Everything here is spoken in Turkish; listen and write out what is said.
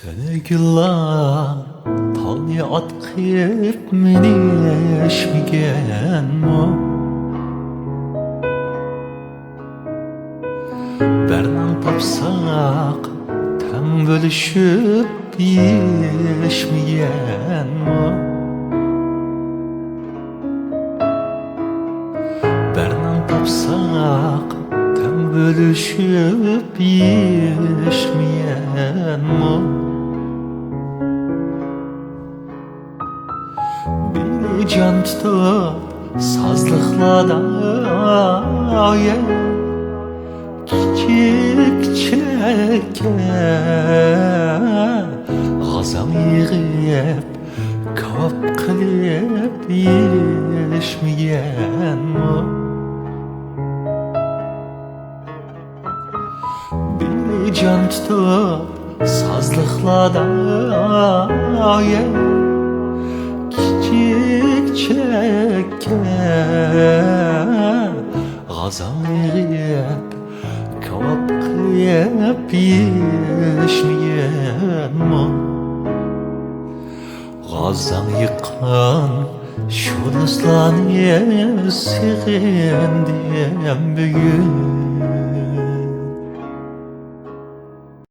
Tönegillar tağni atqip meni eşmigenmo Bernan tapsaq tang bölüşüp yeşmigenmo Bernan tapsaq tang bölüşüp yeşmigenmo Bir can tutup sazlıklarda Küçük çilekке Gazam yığıp kavap kılıp yeşmeyenmo Bir can tutup sazlıklarda Küçük çilekke Gazam yığıp kavap kılıp yeşmeyenmo Gazan yıkan şu dostlarını sevdim bugün